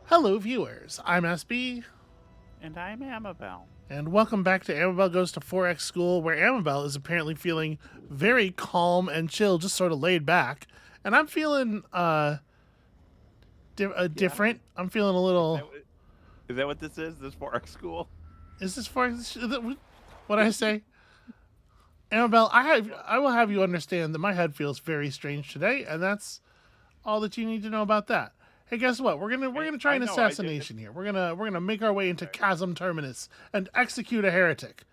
Hello, viewers. I'm SB, And I'm Amabel. and welcome back to Amabel Goes to 4X School, where Amabel is apparently feeling very calm and chill, just sort of laid back. And I'm feeling Yeah. different. I'm feeling a Is little. that what, is that what this is? This for our school? Is this 4X? What I say? Amabel, I will have you understand that my head feels very strange today, and that's all that you need to know about that. Hey, guess what? We're gonna try I an know. assassination here. We're gonna make our way into Okay. Chasm Terminus and execute a heretic.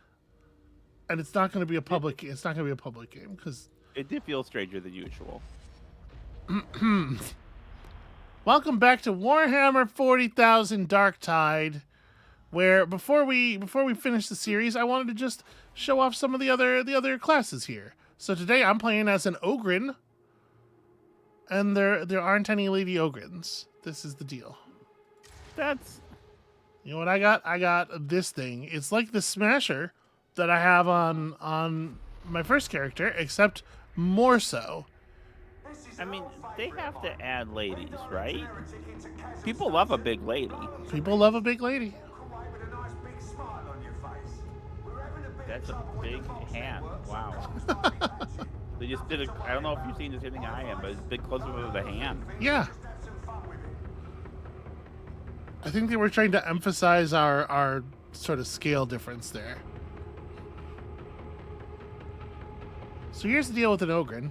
And it's not gonna be a It, public. It's not gonna be a public game because. it did feel stranger than usual. Welcome back to Warhammer 40,000 Darktide, where before we finish the series, I wanted to just show off some of the other classes here. So today I'm playing as an Ogryn, and there aren't any Lady Ogryns. This is the deal. That's You know what I got? I got this thing. It's like the Smasher that I have on my first character, except more so. I mean, they have to add ladies, right? People love a big lady. People love a big lady. That's a big hand. Wow. They just did a. I don't know if you've seen the same thing I am, but it's a big close up of the hand. Yeah. I think they were trying to emphasize our sort of scale difference there. So here's the deal with an Ogryn.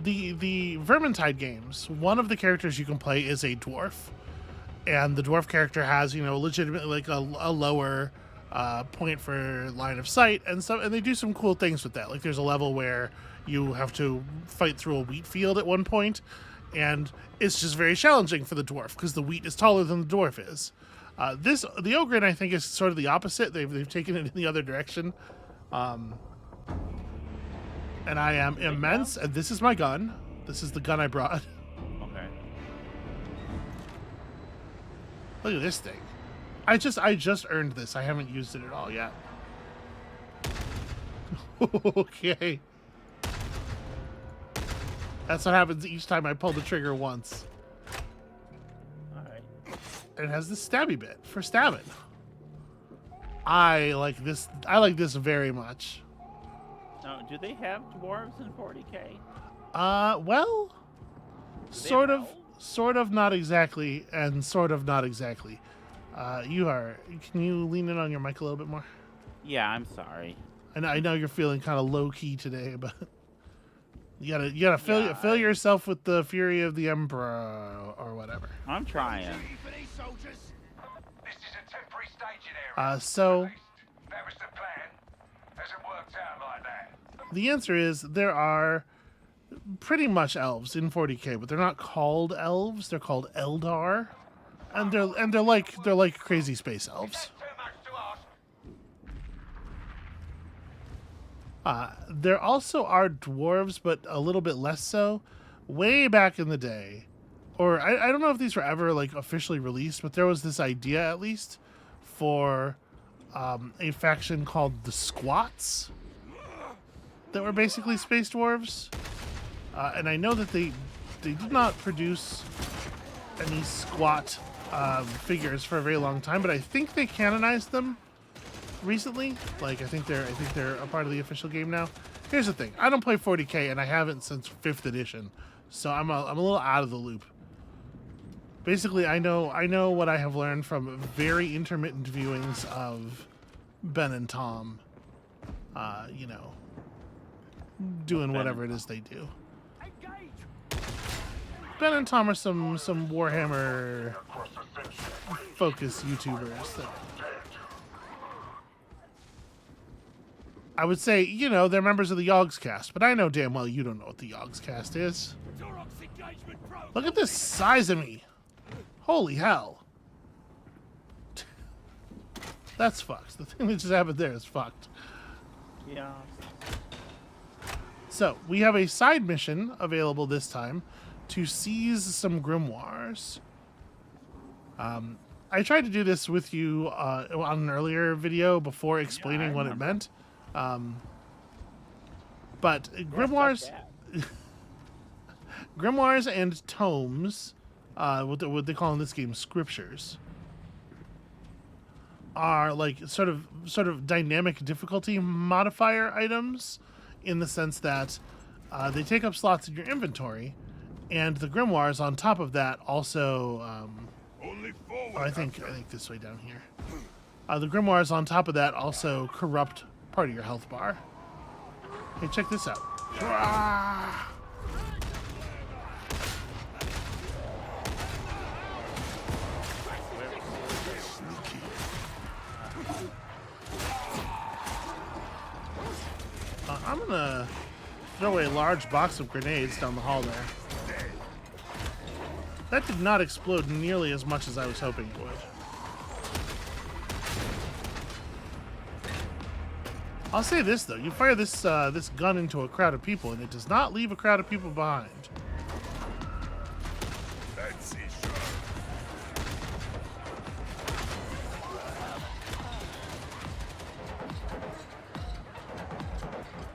The Vermintide games, one of the characters you can play is a dwarf, and the dwarf character has legitimately like a lower point for line of sight, and they do some cool things with that. Like there's a level where you have to fight through a wheat field at one point, and it's just very challenging for the dwarf because the wheat is taller than the dwarf is. The Ogryn, I think, is sort of the opposite. They've taken it in the other direction. And I am immense, and this is my gun. This is the gun I brought. Okay. Look at this thing. I just earned this. I haven't used it at all yet. Okay. That's what happens each time I pull the trigger once. All right. And it has this stabby bit for stabbing. I like this very much. Now, do they have dwarves in 40K? Well, Do they have elves? sort of, not exactly, and sort of not exactly. Can you lean in on your mic a little bit more? Yeah, I'm sorry. And I know you're feeling kind of low key today, but you gotta fill I- yourself with the fury of the Emperor or whatever. I'm trying. This is a temporary staging area. So That was the plan. Hasn't worked out like that. the answer is there are pretty much elves in 40K, but they're not called elves. They're called Eldar, and they're like crazy space elves. Too much to ask. There also are dwarves, but a little bit less so. Way back in the day, or I don't know if these were ever like officially released, but there was this idea at least for a faction called the Squats that were basically space dwarves. And I know that they did not produce any squat figures for a very long time, but I think they canonized them recently. Like I think they're a part of the official game now. Here's the thing: I don't play 40K, and I haven't since 5th edition, so I'm a little out of the loop. Basically, I know what I have learned from very intermittent viewings of Ben and Tom. Doing whatever it is they do. Ben and Tom are some Warhammer focused YouTubers that I would say, they're members of the Yogs cast, but I know damn well you don't know what the Yogs cast is. Look at this size of me. Holy hell. That's fucked. The thing that just happened there is fucked. Yeah. So, we have a side mission available this time to seize some Grimoires. I tried to do this with you on an earlier video before explaining what it meant. But Grimoires, Yeah, Grimoires and tomes what they call in this game scriptures, are like sort of dynamic difficulty modifier items, in the sense that they take up slots in your inventory, and the grimoires on top of that also. I think this way down here. The grimoires on top of that also corrupt part of your health bar. Hey, check this out. Ah! I'm gonna throw a large box of grenades down the hall there. That did not explode nearly as much as I was hoping it would. I'll say this though: you fire this this gun into a crowd of people, and it does not leave a crowd of people behind.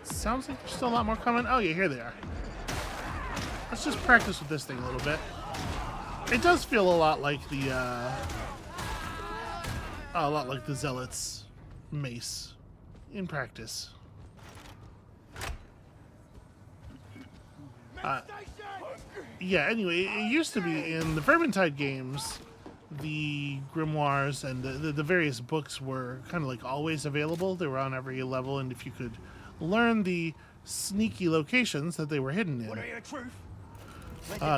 Sounds like there's still a lot more coming. Oh yeah, here they are. Let's just practice with this thing a little bit. It does feel a lot like the Zealot's mace in practice. Yeah, anyway, it used to be in the Vermintide games, the grimoires and the various books were kind of like always available. They were on every level, and if you could learn the sneaky locations that they were hidden in,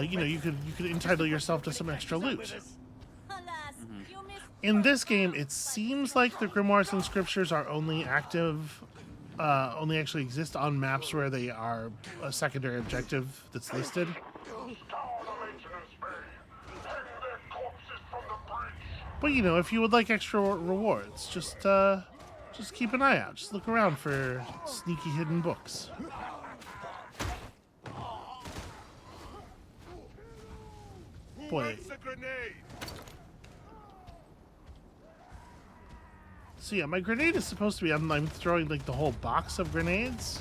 you know, you could entitle yourself to some extra loot. In this game, it seems like the grimoires and scriptures are only active, only actually exist on maps where they are a secondary objective that's listed. But you know, if you would like extra rewards, just keep an eye out. Just look around for sneaky hidden books. Boy. So yeah, my grenade is supposed to be, I'm throwing like the whole box of grenades.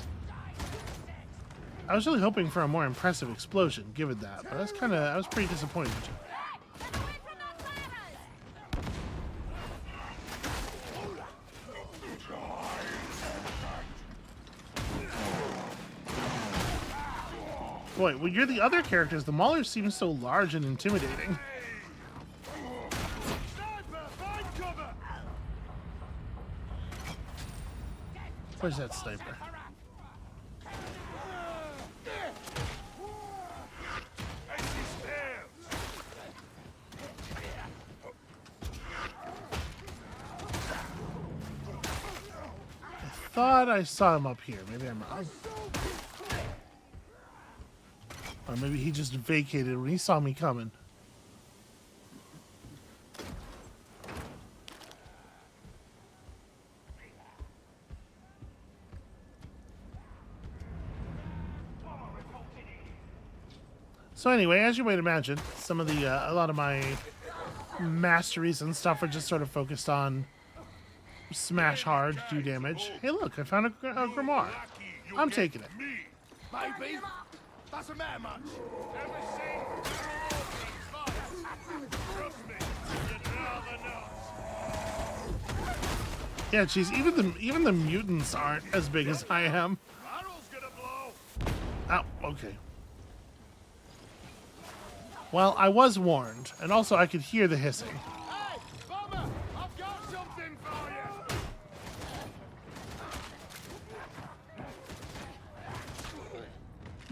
I was really hoping for a more impressive explosion, given that, but I was pretty disappointed. Boy, when you're the other characters, the Maulers seem so large and intimidating. Where's that sniper? I thought I saw him up here. Maybe I'm wrong. Or maybe he just vacated when he saw me coming. So anyway, as you might imagine, some of the a lot of my masteries and stuff are just sort of focused on smash hard, do damage. Hey, look, I found a grimoire. I'm taking it. Maybe. Doesn't matter much. Yeah, geez, even the mutants aren't as big as I am. Oh, okay. Well, I was warned, and also I could hear the hissing. Hey, Bomber, I've got something for you.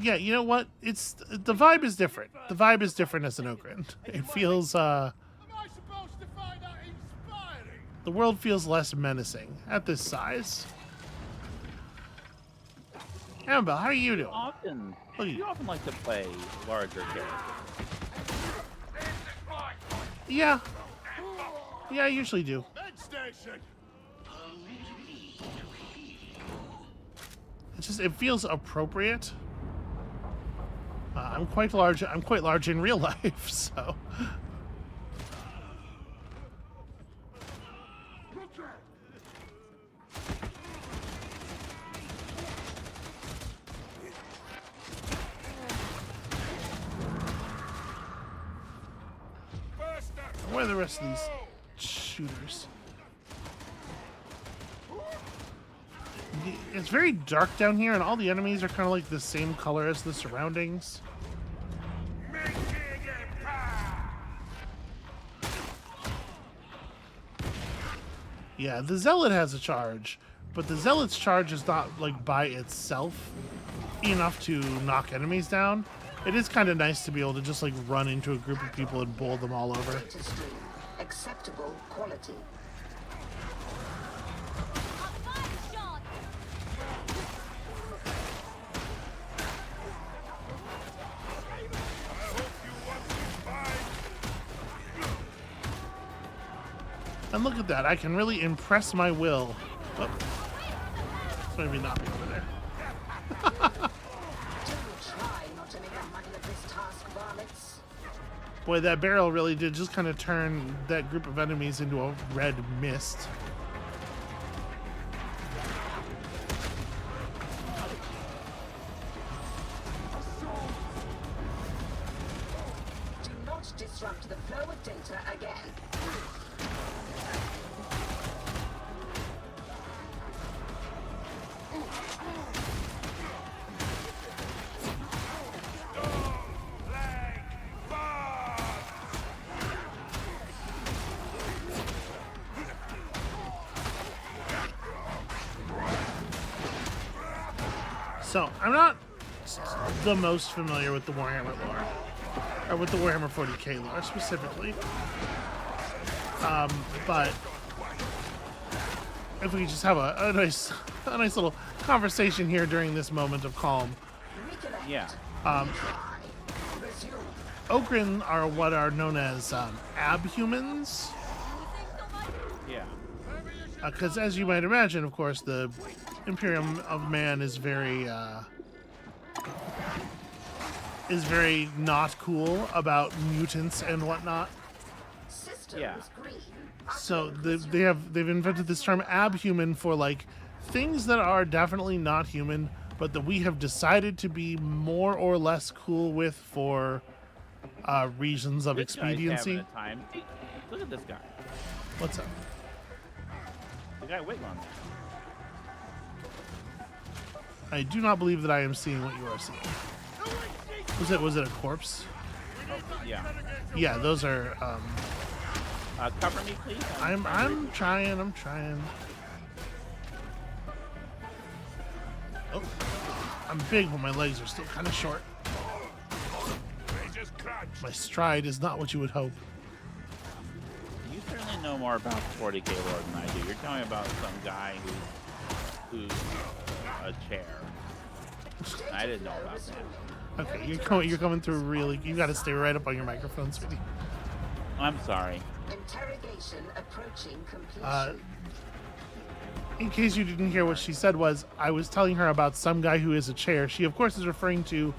Yeah, you know what? The vibe is different. The vibe is different as an Ogryn. It feels Am I supposed to find that inspiring? the world feels less menacing at this size. Amabel, how are you doing? You often like to play larger characters. Yeah. Yeah, I usually do. It feels appropriate. I'm quite large. I'm quite large in real life, so. Where are the rest of these shooters? It's very dark down here, and all the enemies are kind of like the same color as the surroundings. Yeah, the Zealot has a charge, but the Zealot's charge is not, like, by itself enough to knock enemies down. It is kind of nice to be able to just, like, run into a group of people and bowl them all over. Acceptable quality. And look at that, I can really impress my will. Oh. Maybe not be over there. Boy, that barrel really did just kind of turn that group of enemies into a red mist. Do not disrupt the flow of data again. So, I'm not the most familiar with the Warhammer lore, or with the Warhammer 40k lore specifically. But if we could just have a nice little conversation here during this moment of calm. Yeah. Ogryn are what are known as Abhumans. Yeah. Because as you might imagine, of course, the Imperium of Man is very not cool about mutants and whatnot. Yeah. So they've invented this term abhuman for like things that are definitely not human, but that we have decided to be more or less cool with for reasons of This guy's expediency. having a time. Look at this guy. What's up? The guy waiting on me. I do not believe that I am seeing what you are seeing. Was it a corpse? Oh, yeah. Yeah, those are. Cover me, please. I'm trying. Oh, I'm big, but my legs are still kind of short. My stride is not what you would hope. You certainly know more about 40k lore than I do. You're telling me about some guy who's a chair. I didn't know about that. Okay, you're coming through really. You got to stay right up on your microphone, sweetie. I'm sorry. Interrogation approaching completion. In case you didn't hear what she said was, I was telling her about some guy who is a chair. She, of course, is referring to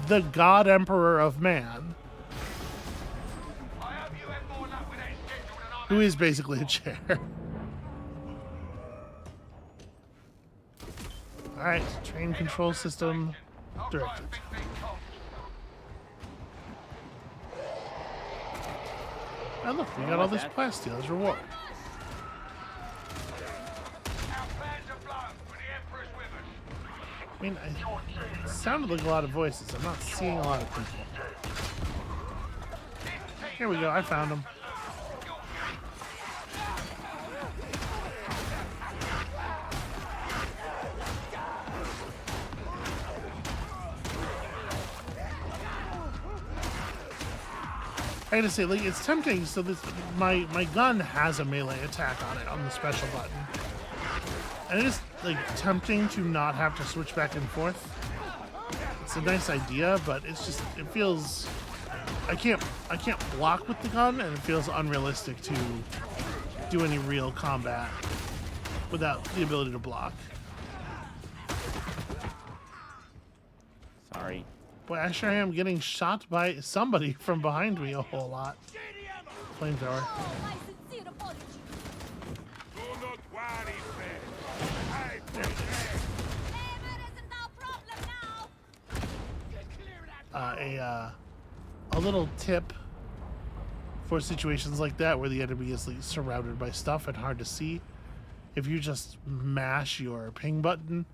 the God Emperor of Man, who is basically a chair. All right, train control system directed. And look, we got all this plasteel as reward. I mean, it sounded like a lot of voices. I'm not seeing a lot of people. Here we go. I found them. I gotta say, like, it's tempting. So this, my gun has a melee attack on it on the special button, and it is like tempting to not have to switch back and forth. It's a nice idea, but it's just it feels I can't block with the gun, and it feels unrealistic to do any real combat without the ability to block. Sorry. Boy, I sure am getting shot by somebody from behind me a whole lot. Flamethrower. A little tip for situations like that where the enemy is like, surrounded by stuff and hard to see. If you just mash your ping button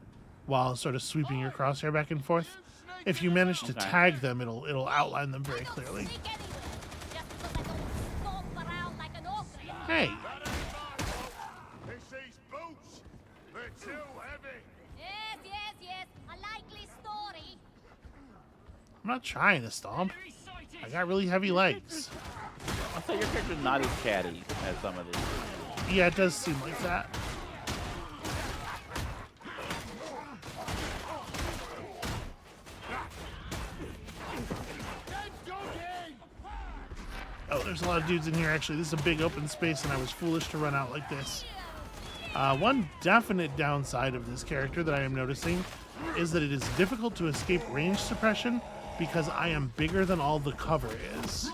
while sort of sweeping your crosshair back and forth, if you manage to tag them, it'll outline them very clearly. Hey. These boots, they're too heavy. Yes. A likely story. I'm not trying to stomp. I got really heavy legs. I'll say your character's not as chatty as some of these. Yeah, it does seem like that. Oh, there's a lot of dudes in here, actually. This is a big open space, and I was foolish to run out like this. One definite downside of this character that I am noticing is that it is difficult to escape range suppression because I am bigger than all the cover is.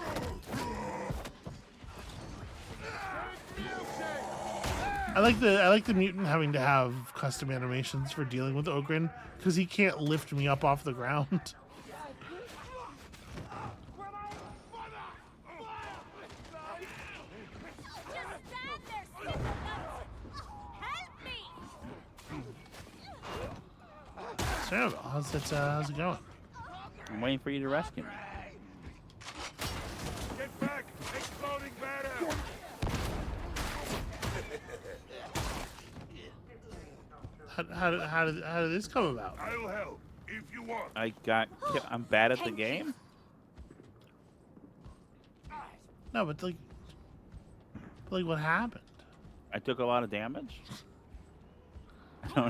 I like the mutant having to have custom animations for dealing with Ogryn because he can't lift me up off the ground. So, how's it going? I'm waiting for you to rescue me. Get back, exploding better. How did this come about? I'll help if you want. I'm bad at the game? No, but like what happened? I took a lot of damage?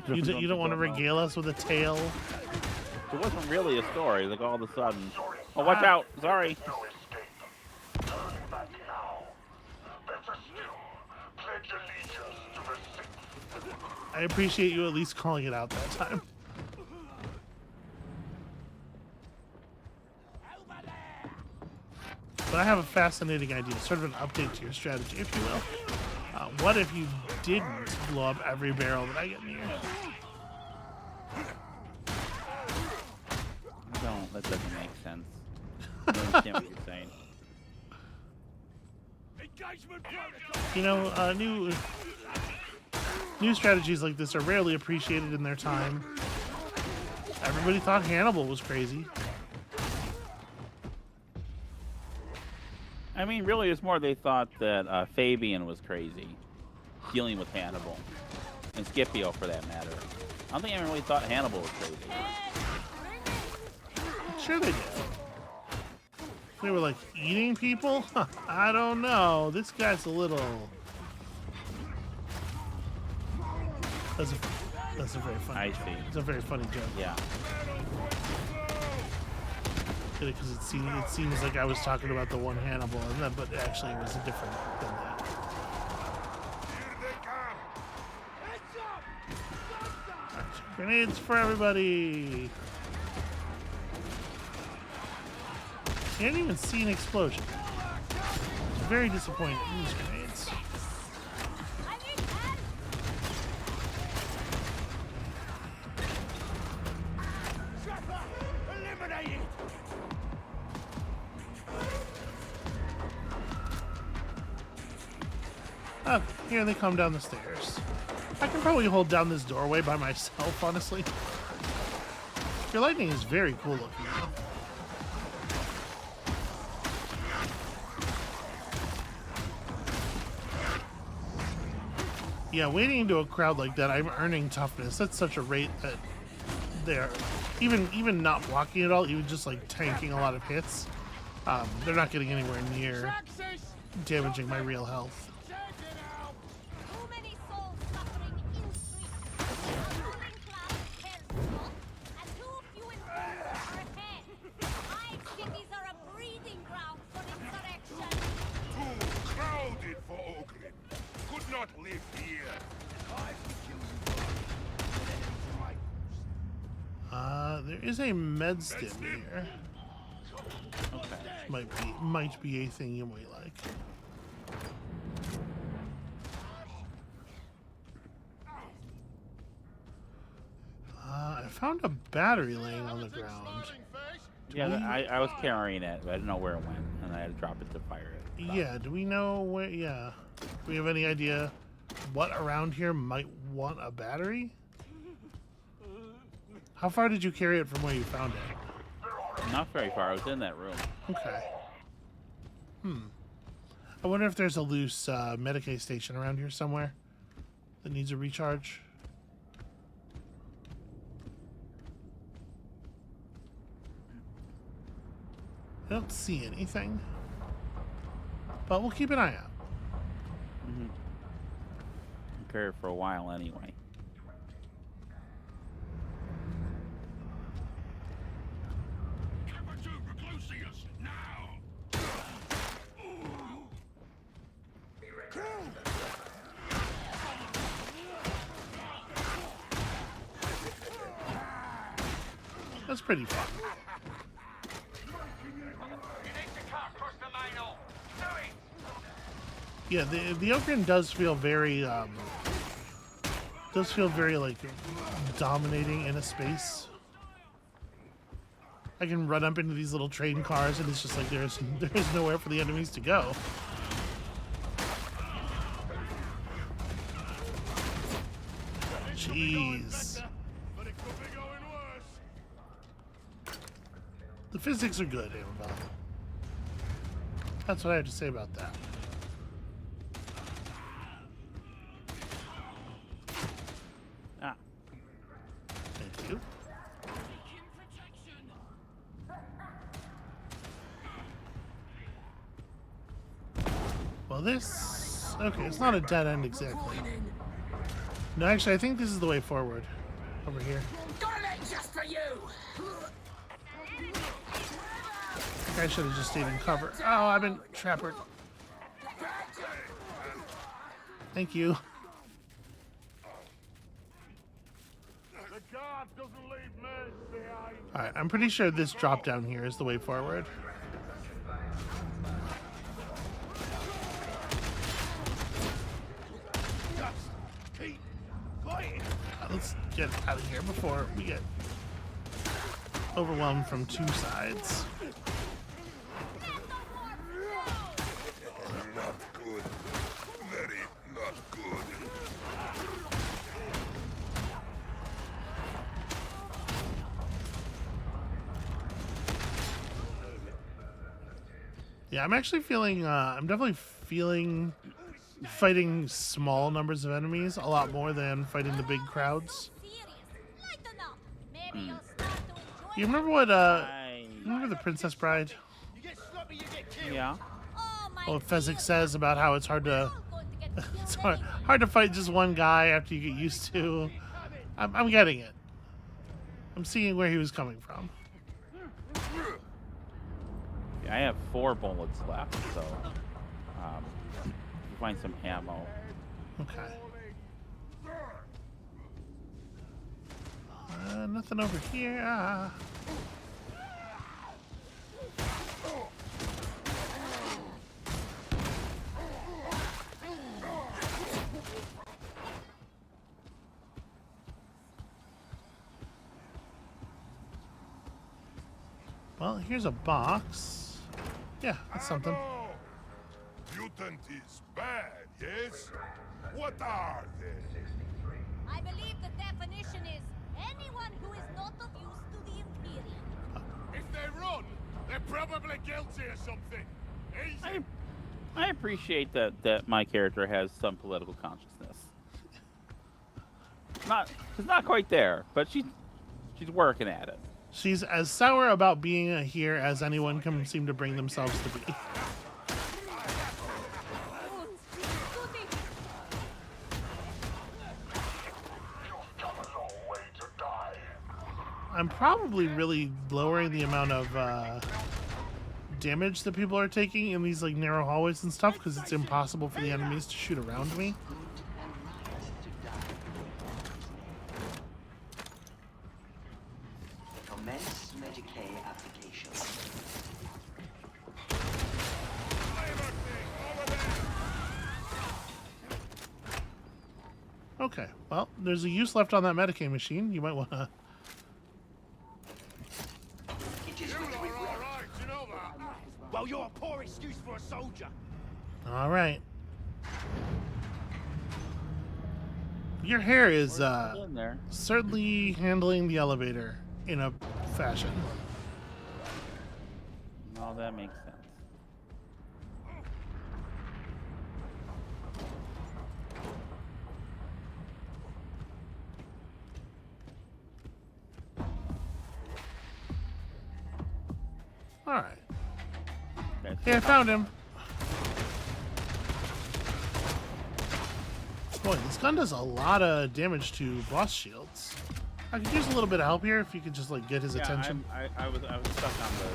You don't want to regale us with a tale? It wasn't really a story, like all of a sudden. Oh, watch out! Sorry. No escape. Turn back now. Better still, pledge allegiance to the Sith. I appreciate you at least calling it out that time. But I have a fascinating idea, sort of an update to your strategy, if you will. What if you didn't blow up every barrel that I get near? Don't. That doesn't make sense. I don't understand what you're saying. You know, new strategies like this are rarely appreciated in their time. Everybody thought Hannibal was crazy. I mean, really, it's more they thought that Fabian was crazy, dealing with Hannibal, and Scipio for that matter. I don't think anyone really thought Hannibal was crazy. Sure they did. They were like, eating people? Huh, I don't know. This guy's a little... That's a very funny I joke. see. It's a very funny joke. Yeah. Because it seems like I was talking about the one Hannibal, and then, but actually it was a different than that. Here they come. Grenades for everybody! Can't even see an explosion. It's very disappointing. These grenades. Eliminate it. Oh, here they come down the stairs. I can probably hold down this doorway by myself, honestly. Your lightning is very cool looking, though. Yeah, wading into a crowd like that, I'm earning toughness. That's such a rate that they're even not blocking at all, even just like tanking a lot of hits. They're not getting anywhere near damaging my real health. Too many souls suffering in streets. The ruling class cares not, and too few improvements are ahead. My cities are a breeding ground for insurrection. Too crowded for Ogryn. Could not live here. There is a med stim here. Okay. Might be a thing you might like. I found a battery laying on the ground. Yeah, I was carrying it, but I didn't know where it went, and I had to drop it to fire it. Yeah, do we know where... Yeah. Do we have any idea what around here might want a battery? How far did you carry it from where you found it? Not very far. I was in that room. Okay. I wonder if there's a loose Medicaid station around here somewhere that needs a recharge. I don't see anything, but we'll keep an eye out. I carried it for a while anyway. That's pretty fun. Yeah, the Ogryn does feel very like dominating in a space. I can run up into these little train cars and it's just like there's nowhere for the enemies to go. Jeez. The physics are good, Amabel. That's what I have to say about that. Ah. Thank you. Well, this... Okay, it's not a dead end exactly. No, actually, I think this is the way forward. Over here. Just for you. I think I should have just stayed in cover. Oh, I've been trapped. Thank you. Alright, I'm pretty sure this drop down here is the way forward. Let's get out of here before we get overwhelmed from two sides. Not good. Very not good. Yeah, I'm actually feeling, I'm definitely feeling fighting small numbers of enemies a lot more than fighting the big crowds. You remember what, remember the Princess Bride? Yeah. What Fezzik says about how it's hard to, it's hard to fight just one guy after you get used to. I'm getting it. I'm seeing where he was coming from. I have 4 bullets left, so find some ammo. Okay. Nothing over here. Ah. Well, here's a box. Yeah, that's something. Mutant is bad, yes? What are they? I believe the definition is anyone who is not of use to the Imperium. If they run, they're probably guilty of something. Easy. I appreciate that my character has some political consciousness. She's not quite there, but she's working at it. She's as sour about being here as anyone can seem to bring themselves to be. I'm probably really lowering the amount of damage that people are taking in these like narrow hallways and stuff because it's impossible for the enemies to shoot around me. Commence Medicaid application. Okay, well, there's a use left on that Medicaid machine. You might want to... It is with excuse for a soldier. All right. Your hair is In there. certainly handling the elevator in a fashion. No, that makes sense. All right. Okay, Hey, I found him. Boy, this gun does a lot of damage to boss shields. I could use a little bit of help here if you could just like get his attention. I was stuck on the.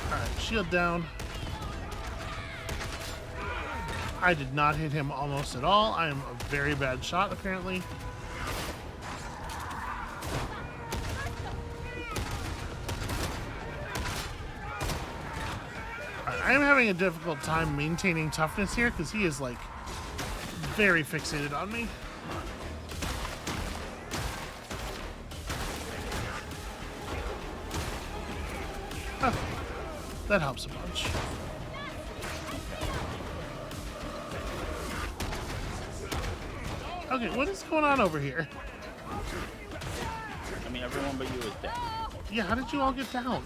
All right, shield down. I did not hit him almost at all. I am a very bad shot, apparently. I am having a difficult time maintaining toughness here because he is like very fixated on me. Oh, that helps a bunch. Okay, what is going on over here? I mean, everyone but you is dead. Yeah, how did you all get down?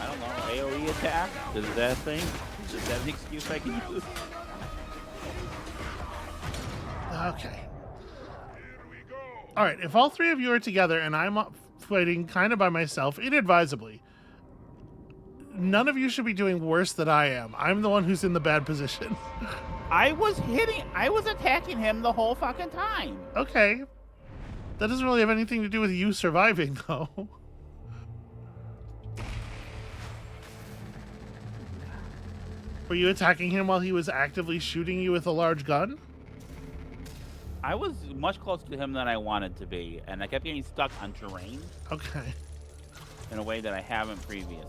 I don't know. AOE attack? Is that a thing? Is that an excuse I can use? Okay. All right, if all three of you are together and I'm fighting kind of by myself, inadvisably, none of you should be doing worse than I am. I'm the one who's in the bad position. I was attacking him the whole fucking time. Okay. That doesn't really have anything to do with you surviving, though. Were you attacking him while he was actively shooting you with a large gun? I was much closer to him than I wanted to be, and I kept getting stuck on terrain Okay. in a way that I haven't previously.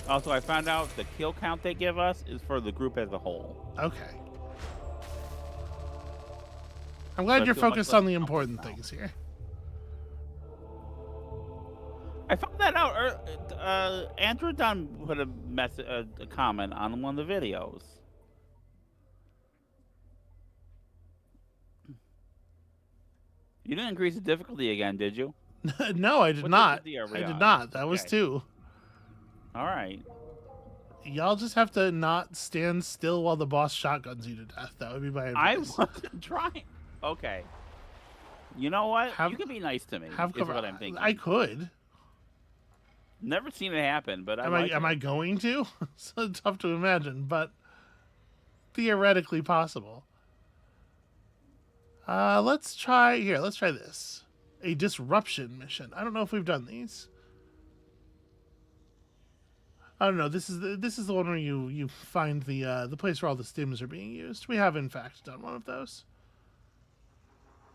Also, I found out the kill count they give us is for the group as a whole. Okay. I'm glad So I you're feel much focused less on the important confident things here. I found that out. Andrew Dunn put a comment on one of the videos. You didn't increase the difficulty again, did you? No, I did What not. difficulty are we I did on? not. That was Okay. 2. All right. Y'all just have to not stand still while the boss shotguns you to death. That would be my I advice. wasn't trying. Okay. You know what? Have- you can be nice to me. Have Is cover. what I'm thinking. I could. Never seen it happen, but Am like I? Am I going to? So tough to imagine, but theoretically possible. Let's try here. Let's try this. A disruption mission. I don't know if we've done these. I don't know. This is the one where you find the place where all the stims are being used. We have in fact done one of those.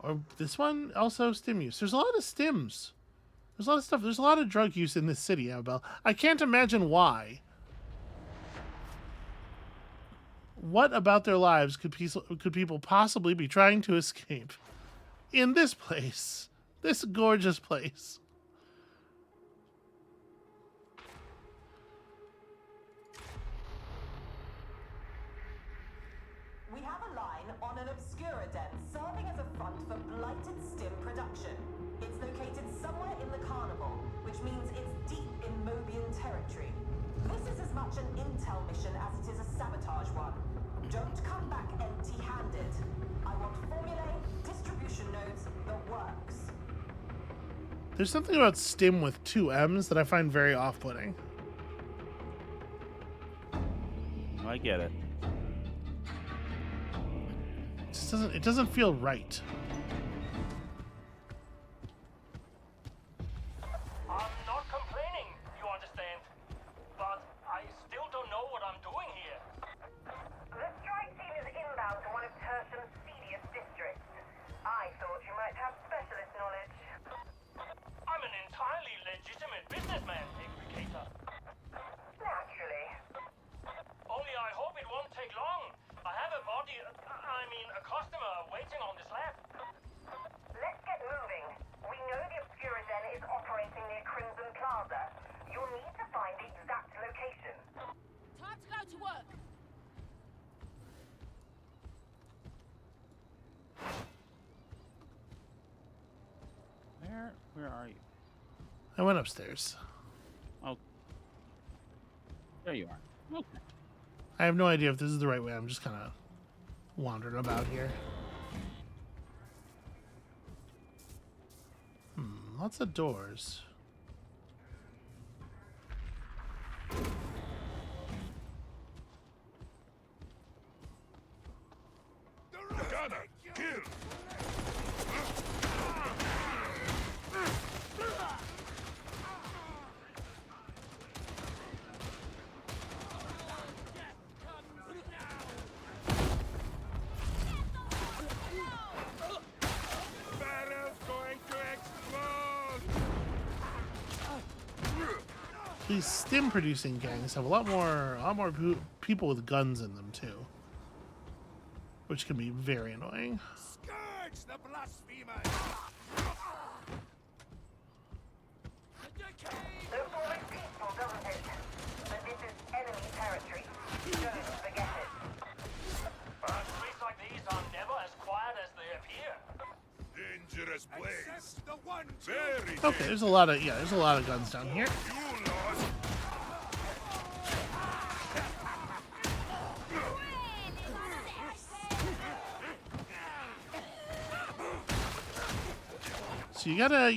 Or this one also stim use. There's a lot of stims. There's a lot of stuff. There's a lot of drug use in this city, Amabel. I can't imagine why. What about their lives could people possibly be trying to escape in this place? This gorgeous place. We have a line on an obscura den serving as a front for blighted stim production. It's located somewhere in the Carnival, which means it's deep in Mobian territory. This is as much an intel mission as it is a sabotage one. Don't come back empty-handed. I want formulae, distribution nodes, the works. There's something about stim with 2 M's that I find very off-putting. I get it. It doesn't feel right. I'm not complaining, you understand. But I still don't know what I'm doing here. The strike team is inbound to one of Tertium's seediest districts. I thought you might have specialist knowledge. I'm an entirely legitimate businessman, Explicator. Naturally. Only I hope it won't take long. I have a customer waiting on this lab. Where are you? I went upstairs. Oh, there you are. Okay. I have no idea if this is the right way. I'm just kind of wandering about here. Lots of doors. Gather! Kill! Barrel's going to explode! These stim-producing gangs have a lot more people with guns in them too, which can be very annoying. Scourge the blasphemers! Looks always peaceful, doesn't it? But this is enemy territory. Don't forget it. Streets like these are never as quiet as they appear. Dangerous place. The one very Okay, there's a lot of guns down here. you, Lord. So you gotta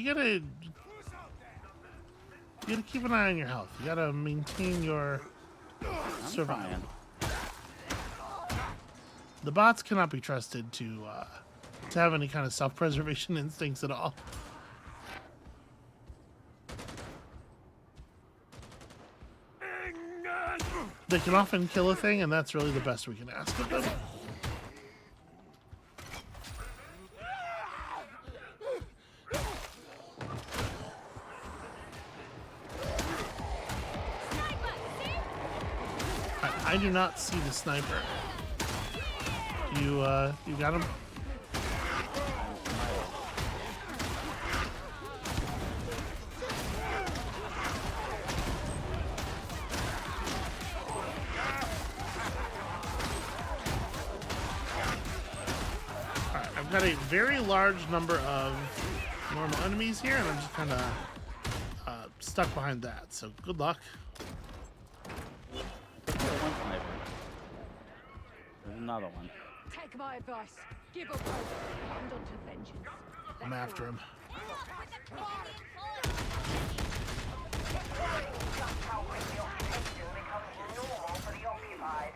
keep an eye on your health. You gotta maintain your survival. The bots cannot be trusted to have any kind of self-preservation instincts at all. They can often kill a thing, and that's really the best we can ask of them. I do not see the sniper. You got him? Alright, I've got a very large number of normal enemies here, and I'm just kind of stuck behind that, so good luck. One sniper. There's another one. Take my advice. Give up hope and on to vengeance. I'm after him. Just how quick the occupation becomes normal for the occupied.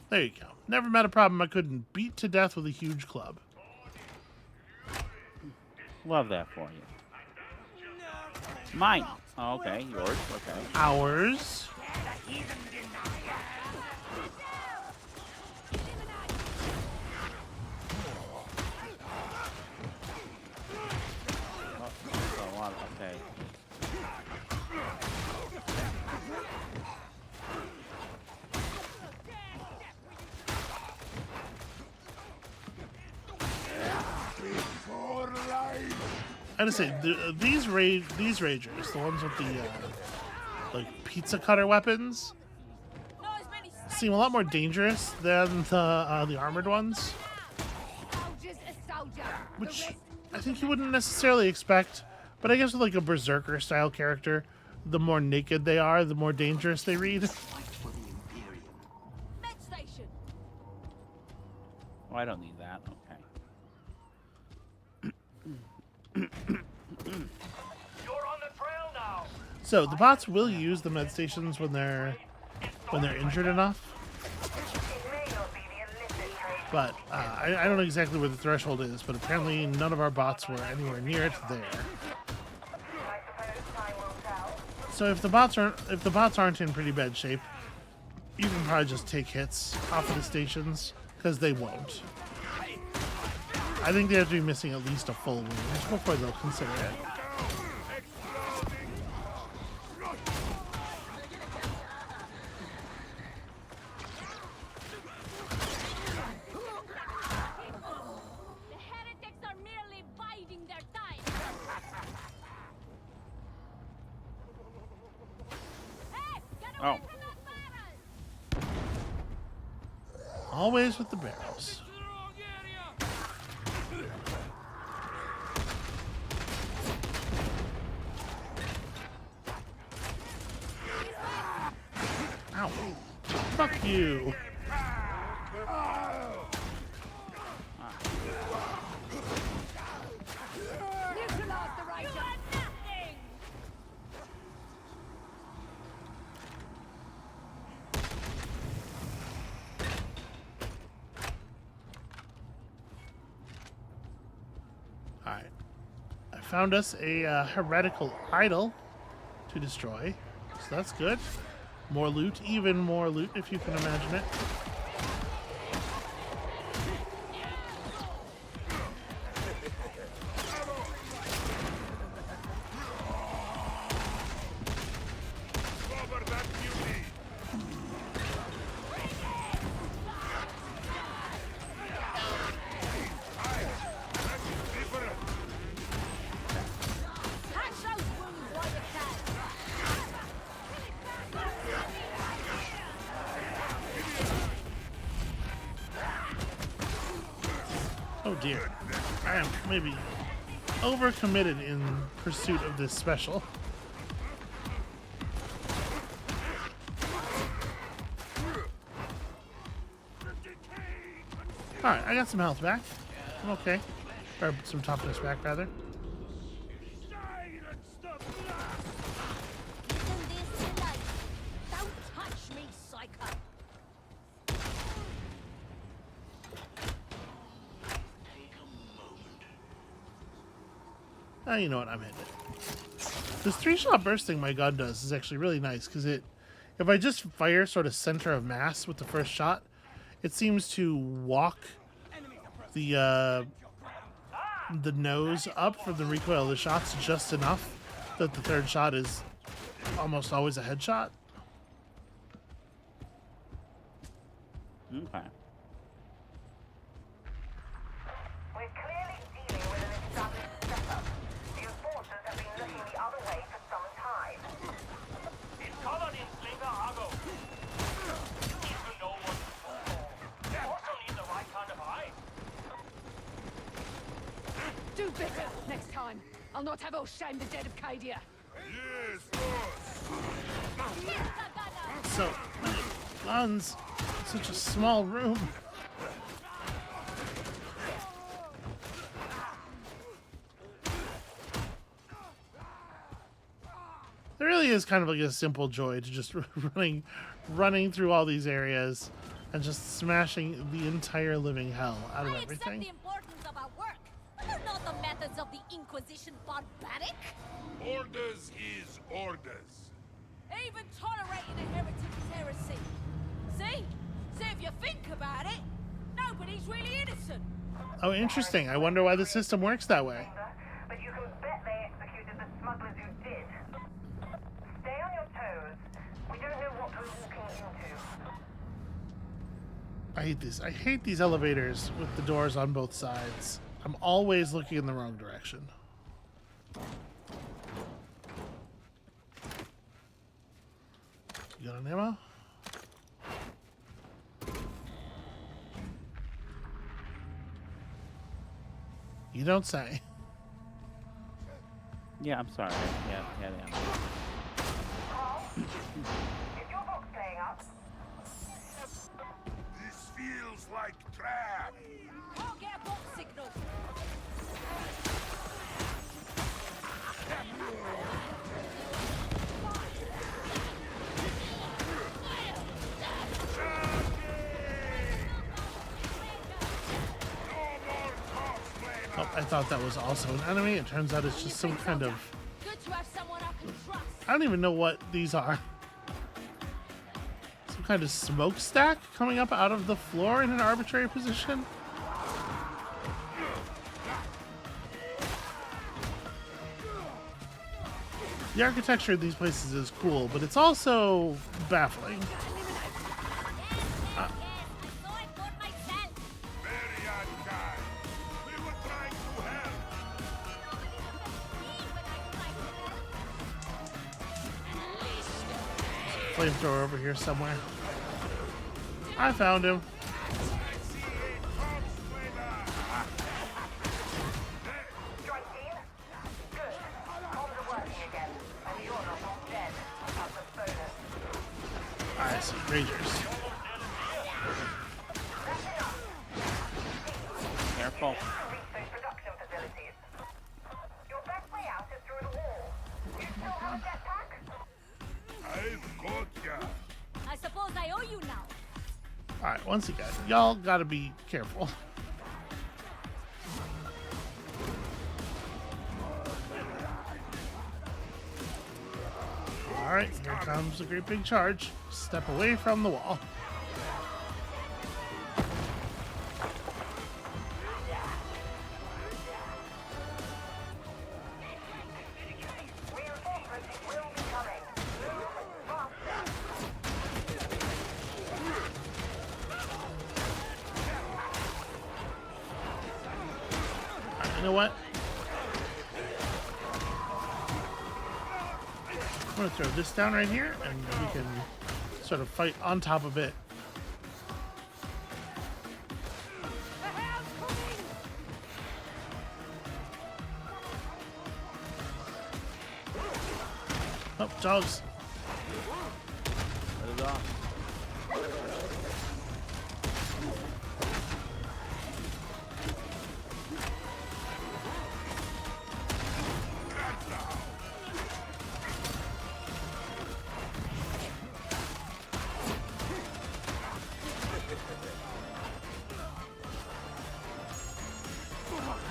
There you go. Never met a problem I couldn't beat to death with a huge club. Love that for you. Mine. Oh, okay, yours. Okay. Ours. Oh, that's a lot. Okay. I gotta say, these ragers, the ones with the like pizza cutter weapons, seem a lot more dangerous than the armored ones, which I think you wouldn't necessarily expect. But I guess with like a berserker style character, the more naked they are, the more dangerous they read. Oh, I don't need that. Okay. You're on the trail now. So the bots will use the med stations when they're injured enough. It may not be the illicit trade. But I don't know exactly where the threshold is, but apparently none of our bots were anywhere near it there. I suppose time will tell. So if the bots aren't in pretty bad shape, you can probably just take hits off of the stations, because they won't. I think they have to be missing at least a full wound before they'll consider it. The heretics are merely biding their time. Hey, get away Oh. from that barrel! Always with the barrels. Ow. Fuck you. Neutralize the Ranger. Alright. I found us a heretical idol to destroy. So that's good. More loot, even more loot if you can imagine it. Oh dear. I am maybe overcommitted in pursuit of this special. Alright, I got some health back. I'm okay. Or some toughness back, rather. Isn't this delight? Don't touch me, psycho. You know what? I'm hitting it. This 3-shot burst thing my gun does is actually really nice because if I just fire sort of center of mass with the first shot, it seems to walk the nose up from the recoil of the shots just enough that the third shot is almost always a headshot. Okay. We're clearly dealing with an established setup. The enforcers have been looking the other way for some time. It's colored in flavor Argo. You need to know what to look for. You also need the right kind of eye. Do better next time. I'll not have all shame the dead of Cadia. Yes, boss. So many guns, such a small room. There really is kind of like a simple joy to just running through all these areas and just smashing the entire living hell out of I accept everything. the importance of our work, but are not the methods of the Inquisition barbaric? Orders is orders. Even tolerating a heretic is heresy. See? See, if you think about it, nobody's really innocent. Oh, interesting. I wonder why the system works that way. But you can bet they executed the smugglers who did. Stay on your toes. We don't know what we're walking into. I hate this. I hate these elevators with the doors on both sides. I'm always looking in the wrong direction. You got an ammo? You don't say. Yeah, I'm sorry. Yeah. Is your box playing up? This feels like trap. Can't get a box signal. Oh, I thought that was also an enemy. It turns out it's just some kind of... Good to have someone I can trust. I don't even know what these are. Some kind of smokestack coming up out of the floor in an arbitrary position. The architecture of these places is cool, but it's also baffling. I saw it for myself. Very unkind. We were trying to help. Flamethrower over here somewhere. I found him. see. Rangers. Careful. Reach those production facilities. Your best way out is through the wall. You still have a jetpack? I've got ya. I suppose I owe you now. Alright, once again, y'all gotta be careful. Alright, here comes a great big charge. Step away from the wall. Reinforcements will be coming. Move faster. Alright, you know what? I'm gonna throw this down right here, and we can sort of fight on top of it. The hound's coming! Oh, dogs. Let it off.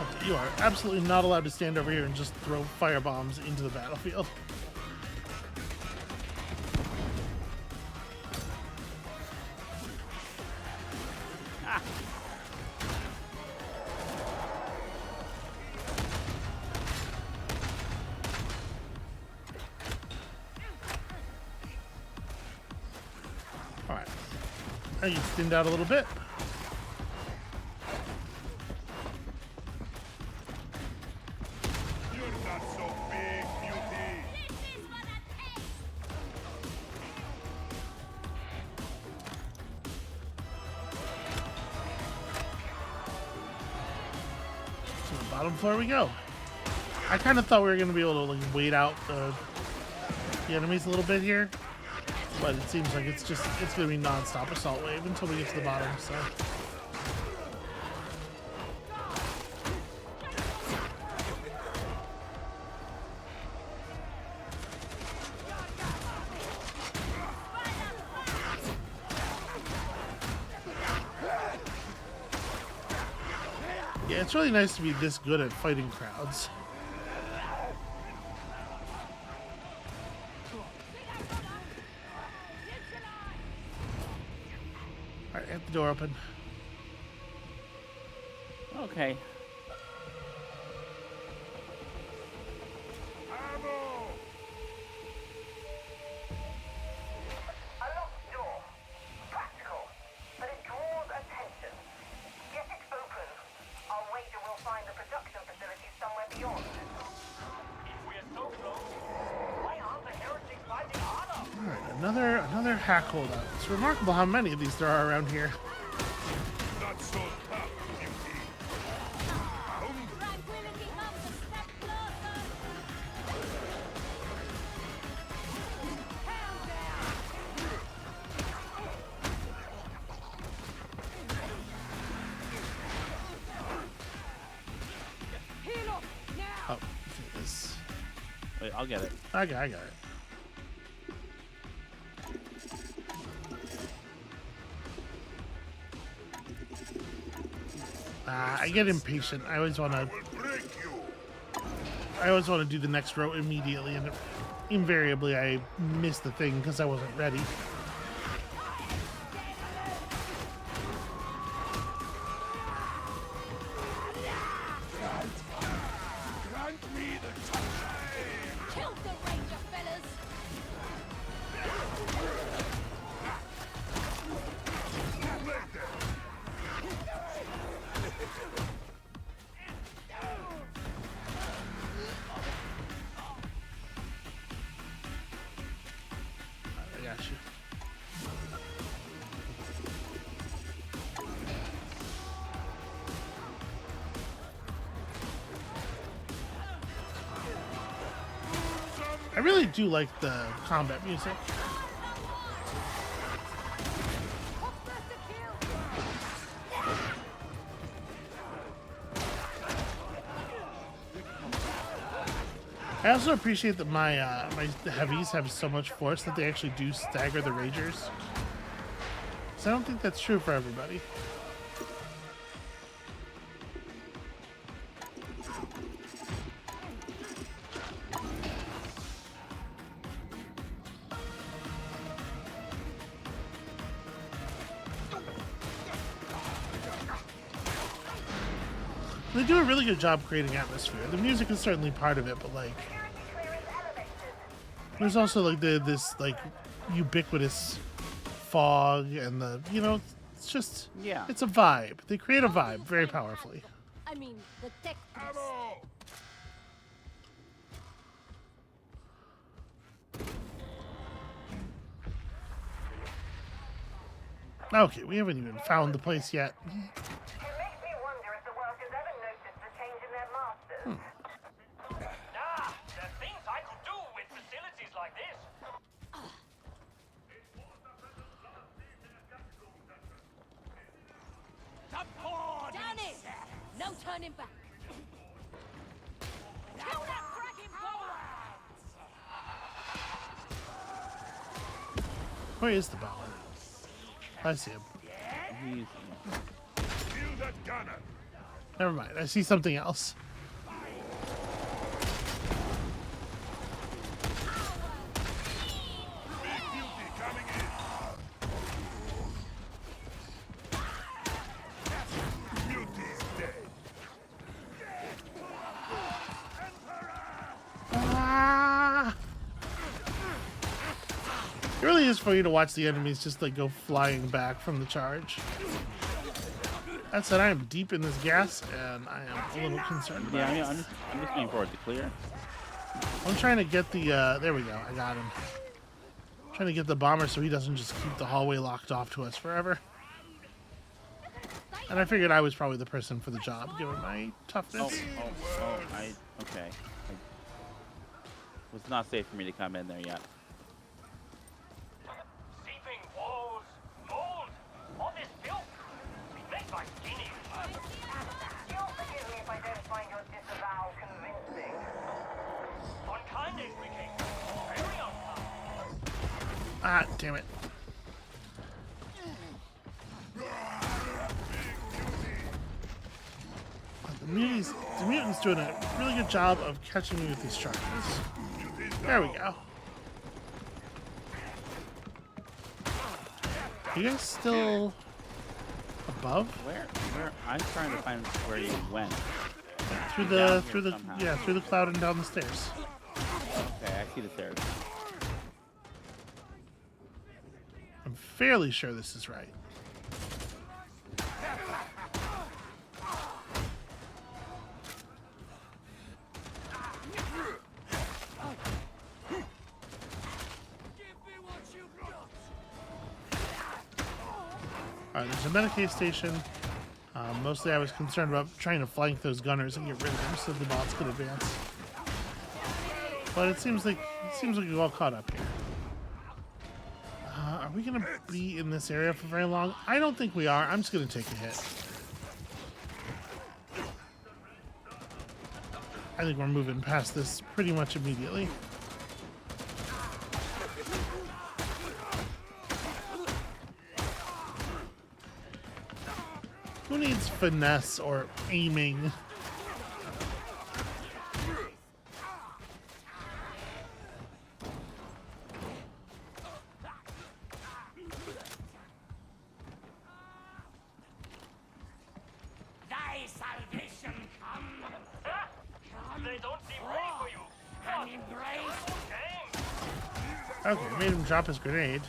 Okay, you are absolutely not allowed to stand over here and just throw fire bombs into the battlefield. Alright. Now you thinned out a little bit. You're not so big, beauty. This is what I takes. To the bottom floor we go. I kind of thought we were going to be able to like wait out the enemies a little bit here, but it seems like it's going to be non-stop assault wave until we get to the bottom. So yeah, it's really nice to be this good at fighting crowds. Alright, get the door open. Okay. Ammo! A locked door. Practical, but it draws attention. Get it open. I'll wager we'll find the production facility somewhere beyond. We're so close. Why aren't the heretics fighting harder? Alright, another hack holdout. It's remarkable how many of these there are around here. Not so tough, beauty. Tranquility comes a step closer. Hound down! Heal up now! Oh, okay, this. Wait, I'll get it. I got it. I get impatient. I always want to Will break you. do the next row immediately, and invariably I miss the thing because I wasn't ready. Grant me the touch. Kill the ranger, fellas. Let them. I got you. I really do like the combat music. I also appreciate that my my heavies have so much force that they actually do stagger the ragers. So I don't think that's true for everybody. They do a really good job creating atmosphere. The music is certainly part of it, but like, there's also like this like ubiquitous fog and the, you know, it's just, Yeah. it's a vibe. They create a vibe very powerfully. I mean, the tech. Okay, we haven't even found the place yet. It makes me wonder if the workers ever noticed the change in their masters. Ah, there's things I could do with facilities like this. Done it! No turning back. Kill that cracking boy! Where is the bomber? I see him. He's, Never mind. I see something else. Ah! It really is for you to watch the enemies just like go flying back from the charge. That said, I am deep in this gas, and I am a little concerned about yeah, I it. mean, I'm just looking forward to clear. I'm trying to get the, there we go, I got him. Trying to get the bomber so he doesn't just keep the hallway locked off to us forever. And I figured I was probably the person for the job, given my toughness. Okay. It was not safe for me to come in there yet. Seeping walls, mold, all this filth. Made by genius. You'll forgive me if I don't find your disavowal convincing. Unkind is speaking. Very unkind. Ah, damn it. The mutant's doing a really good job of catching me with these charges. There we go. You guys still above? Where? I'm trying to find where you went. Through Down the here somehow. yeah, through the cloud and down the stairs. Okay, I see the stairs. I'm fairly sure this is right. Alright, there's a Medicaid station. Mostly I was concerned about trying to flank those gunners and get rid of them so the bots could advance. But it seems like we're all caught up here. Are we gonna be in this area for very long? I don't think we are. I'm just gonna take a hit. I think we're moving past this pretty much immediately. Who needs finesse or aiming? Thy salvation come. They don't seem ready for you. An embrace. Okay, made him drop his grenade.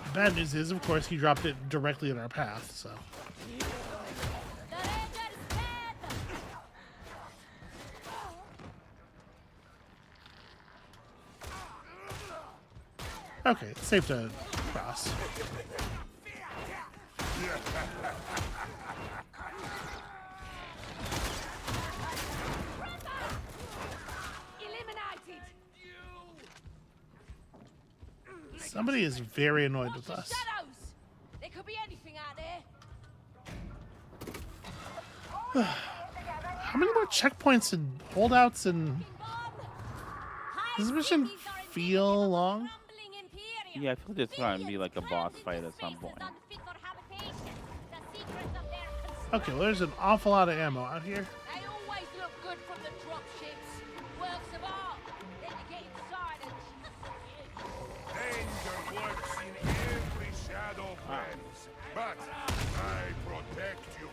The bad news is, of course, he dropped it directly in our path, so. Okay, it's safe to cross. Eliminated. Somebody is very annoyed with us. Shadows! There could be anything out there. How many more checkpoints and holdouts and does this mission feel long? Yeah, I feel like it's going to be like a boss fight at some point. Okay, well, there's an awful lot of ammo out here. They always look good from the dropships. Works of art. Then you get inside and... Danger works in every shadow, friends. But I protect you.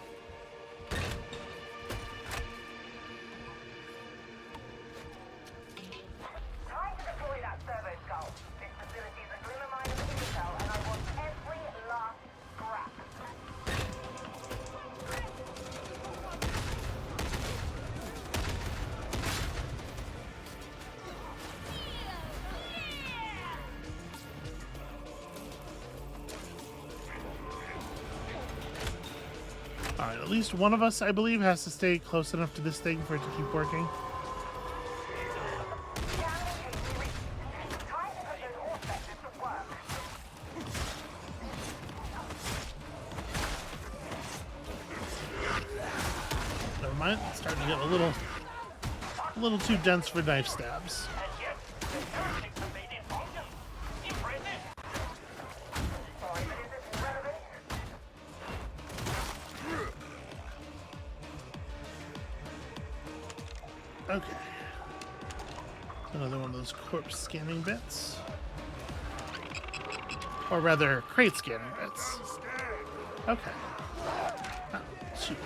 Time to deploy that servo skull. This facility's a glimmer mine of intel, and I want every last scrap. All right, at least one of us, I believe, has to stay close enough to this thing for it to keep working. Time to put those horse vectors to work. Never mind, it's starting to get a little too dense for knife stabs. Okay. Another one of those corpse scanning bits. Or rather, crate scanning bits. Okay. Oh, shoot.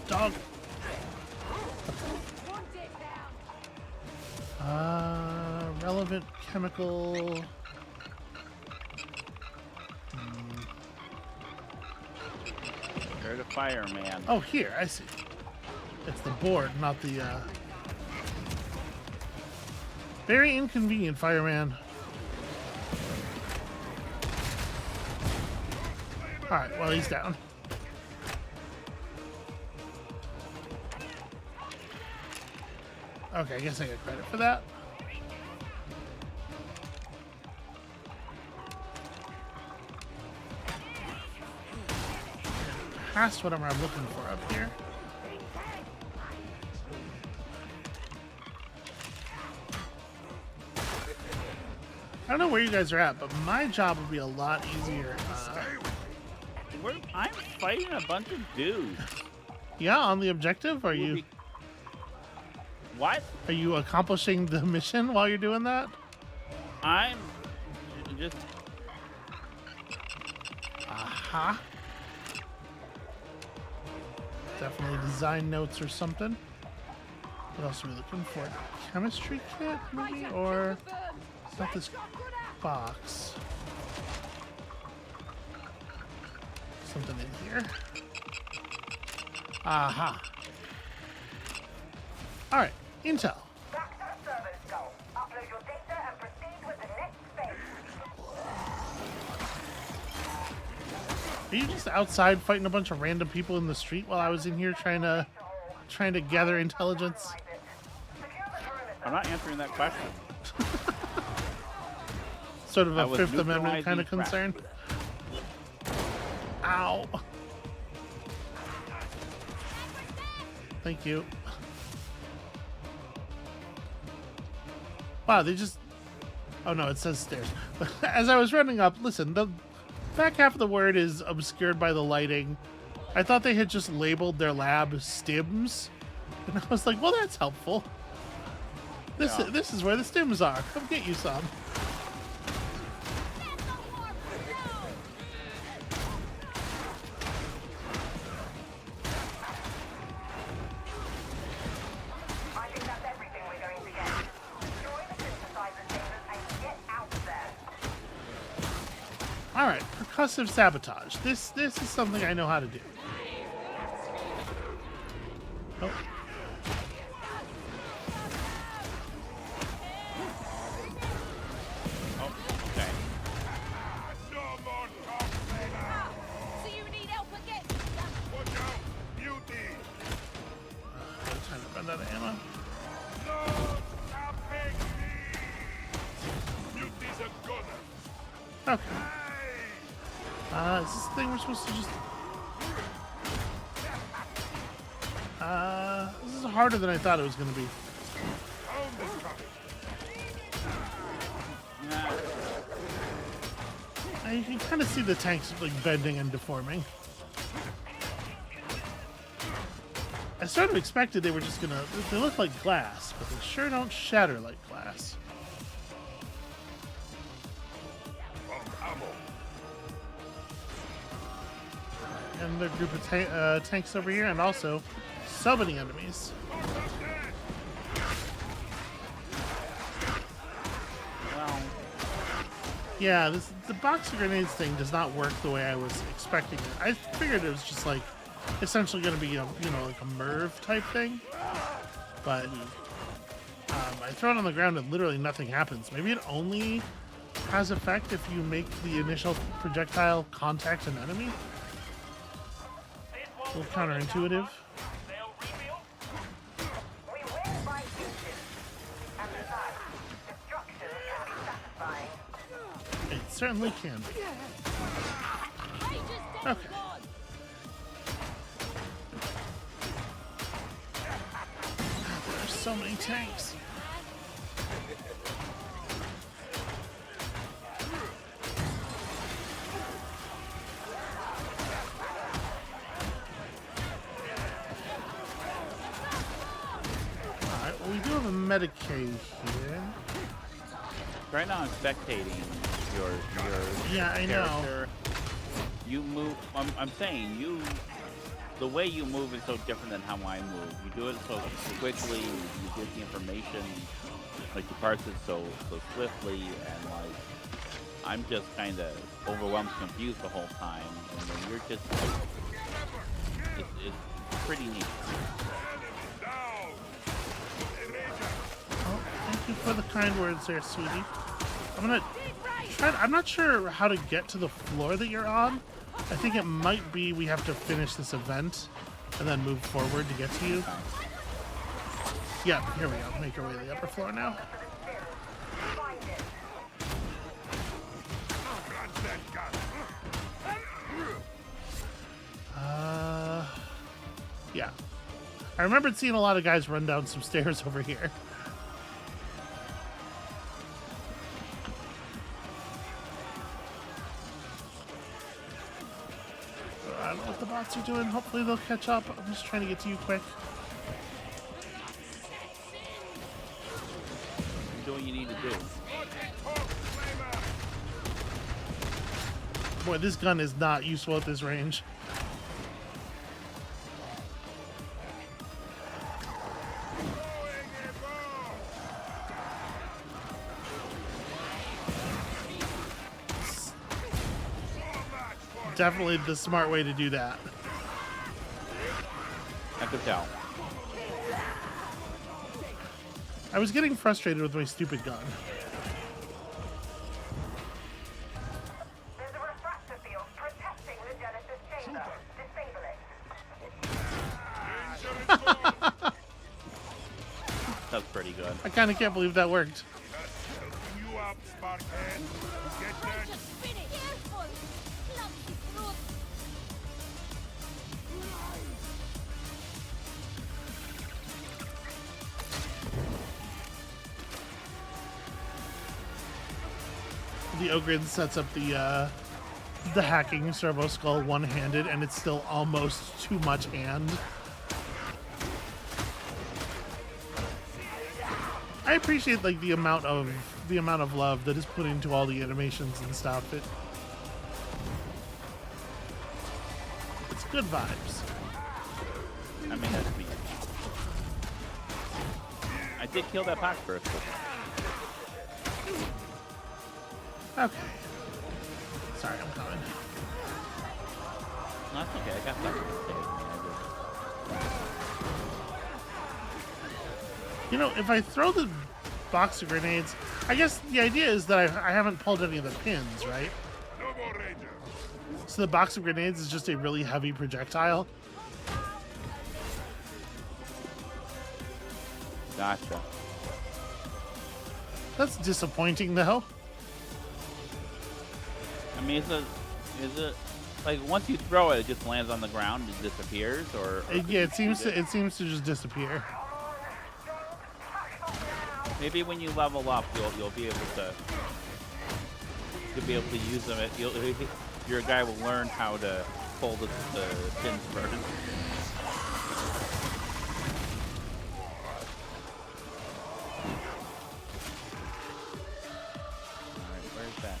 Dog. Relevant chemical. There's a fireman. Oh, here, I see. It's the board, not the, Very inconvenient, fireman. Alright, well, he's down. Okay, I guess I get credit for that. Past whatever I'm looking for up here. I don't know where you guys are at, but my job would be a lot easier. I'm fighting a bunch of dudes. Yeah, on the objective? Are you What? are you accomplishing the mission while you're doing that? I'm just... Aha. Definitely design notes or something. What else are we looking for? Chemistry kit, maybe? Or it's not this box. Something in here. Aha. Alright, intel. Back to the servo skull. Upload your data and proceed with the next phase. Are you just outside fighting a bunch of random people in the street while I was in here trying to gather intelligence? I'm not answering that question. Sort of I a was Fifth Amendment kind of neutralizing concern. Ow. Thank you. Wow, they just... Oh no, it says stairs. As I was running up, listen, the back half of the word is obscured by the lighting. I thought they had just labeled their lab stims. And I was like, well, that's helpful. This is where the stims are. Come get you some. I think that's everything we're going to get. Destroy the synthesizer chambers and get out there. All right, percussive sabotage. This is something I know how to do. Oh. Oh, okay. No more talk, Lena. So you need help again? Watch out, beauty. Okay. Is this the thing we're supposed to just... this is harder than I thought it was going to be. You can kind of see the tanks like bending and deforming. I sort of expected they were just gonna... They look like glass, but they sure don't shatter like glass. And a group of tanks over here, and also so many enemies. Well, yeah, the box of grenades thing does not work the way I was expecting it. I figured it was just like essentially going to be a like a Merv type thing, but I throw it on the ground and literally nothing happens. Maybe it only has effect if you make the initial projectile contact an enemy. A little counterintuitive. They'll rebuild. We win by inches. And besides, destruction can be satisfying. It certainly can be. Okay. There's so many tanks. Alright, well, we do have a Medicaid here. right now I'm spectating your Yeah, I character. You move. I'm saying you. The way you move is so different than how I move. You do it so quickly. You get the information, like you parse it so swiftly, and like I'm just kind of overwhelmed, confused the whole time, and then you're just. It's pretty neat. Oh, thank you for the kind words there, sweetie. I'm gonna try. I'm not sure how to get to the floor that you're on. I think it might be we have to finish this event and then move forward to get to you. Yeah, here we go. Make our way to the upper floor now. Yeah. I remembered seeing a lot of guys run down some stairs over here. I don't know what the bots are doing. Hopefully they'll catch up. I'm just trying to get to you quick. Do what you need to do. Boy, this gun is not useful at this range. Definitely the smart way to do that. I could tell. I was getting frustrated with my stupid gun. There's a refractor field protecting the Genesis chamber. Disable it. That's pretty good. I kind of can't believe that worked. You up, Spartan. Get that. Just finish. Careful. Clumsy fruit. The Ogryn sets up the hacking servo skull one-handed, and it's still almost too much hand. I appreciate like the amount of love that is put into all the animations and stuff. It's good vibes. I mean, that's me. I did kill that pack first. Okay. Sorry, I'm coming. No, that's okay. I got that. You know, if I throw the box of grenades, I guess the idea is that I haven't pulled any of the pins, right? No more Rangers. So the box of grenades is just a really heavy projectile. Gotcha. That's disappointing, though. mean, is it like once you throw it, it just lands on the ground and disappears, or Yeah, it seems to just disappear. maybe when you level up, you'll be able to use them. Your guy will learn how to pull the pins first. Alright, where's that?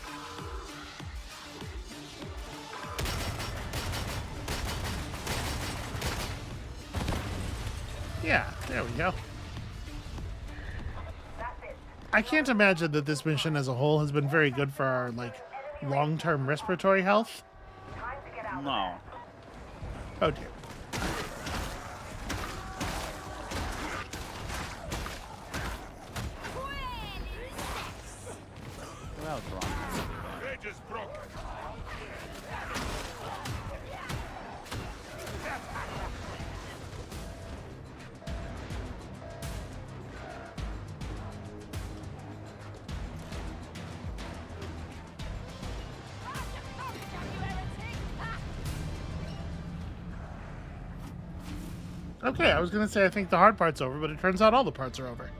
Yeah, there we go. I can't imagine that this mission as a whole has been very good for our long-term respiratory health. No. Oh dear. What else wrong? Okay, I was gonna say I think the hard part's over, but it turns out all the parts are over.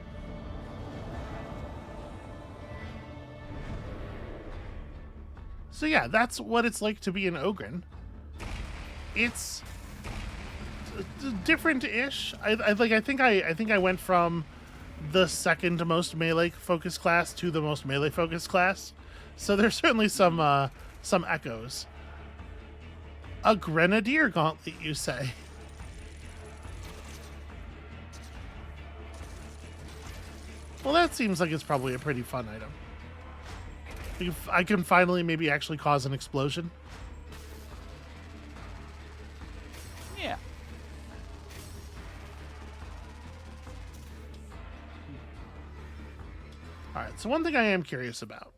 So yeah, that's what it's like to be an Ogryn. It's different-ish. I think I went from the second most melee focused class to the most melee focused class. So there's certainly some echoes. A grenadier gauntlet, you say? Well, that seems like it's probably a pretty fun item. If I can finally maybe actually cause an explosion. Yeah. Alright, so one thing I am curious about.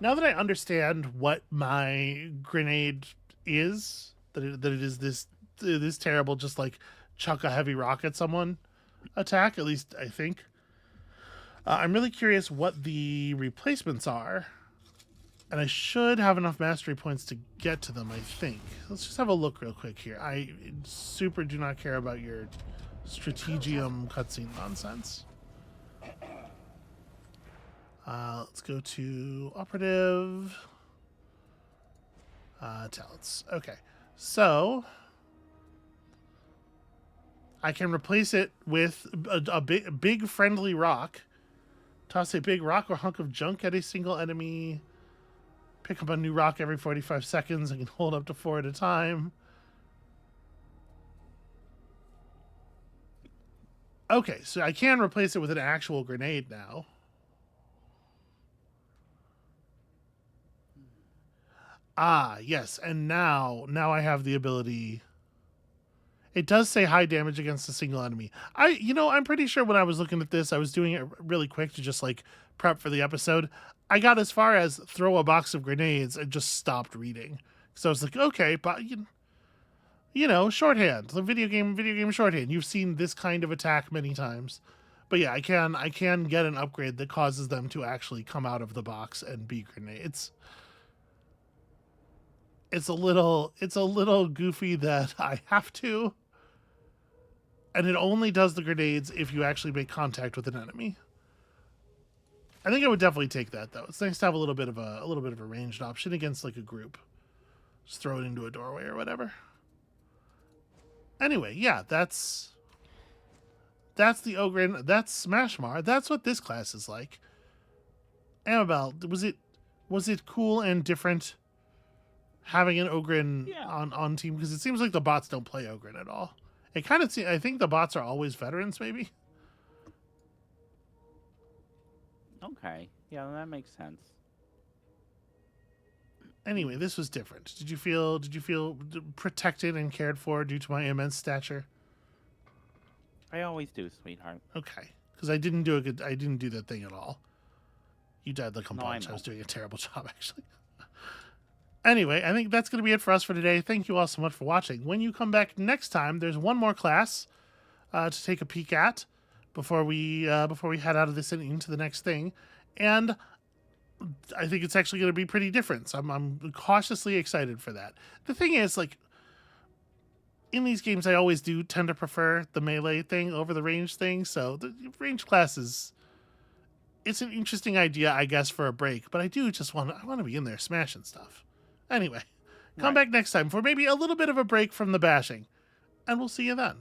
Now that I understand what my grenade is, that it is this terrible, just like chuck a heavy rock at someone attack, at least I think. I'm really curious what the replacements are. And I should have enough mastery points to get to them, I think. Let's just have a look real quick here. I super do not care about your strategium cutscene nonsense. Let's go to operative. Talents. Okay. So I can replace it with a big friendly rock. Toss a big rock or hunk of junk at a single enemy. Pick up a new rock every 45 seconds and can hold up to 4 at a time. Okay, so I can replace it with an actual grenade now. Ah, yes, and now I have the ability. It does say high damage against a single enemy. I'm pretty sure when I was looking at this, I was doing it really quick to just like prep for the episode. I got as far as throw a box of grenades and just stopped reading. So I was like, okay, but shorthand, the video game shorthand. You've seen this kind of attack many times. But yeah, I can get an upgrade that causes them to actually come out of the box and be grenades. It's a little goofy that I have to. And it only does the grenades if you actually make contact with an enemy. I think I would definitely take that though. It's nice to have a little bit of a ranged option against like a group. Just throw it into a doorway or whatever. Anyway, yeah, that's the Ogryn. That's Smashmar. That's what this class is like. Amabel, was it cool and different having an Ogryn on team? Because it seems like the bots don't play Ogryn at all. It kind of I think the bots are always veterans, maybe. Okay. Yeah, that makes sense. Anyway, this was different. Did you feel protected and cared for due to my immense stature? I always do, sweetheart. Okay, because I didn't do that thing at all. You died like a bunch. I was doing a terrible job, actually. Anyway, I think that's going to be it for us for today. Thank you all so much for watching. When you come back next time, there's one more class to take a peek at before we head out of this and into the next thing. And I think it's actually going to be pretty different. So I'm cautiously excited for that. The thing is, like, in these games, I always do tend to prefer the melee thing over the range thing. So the range class it's an interesting idea, I guess, for a break. But I do just want to be in there smashing stuff. Anyway, come back next time for maybe a little bit of a break from the bashing. And we'll see you then.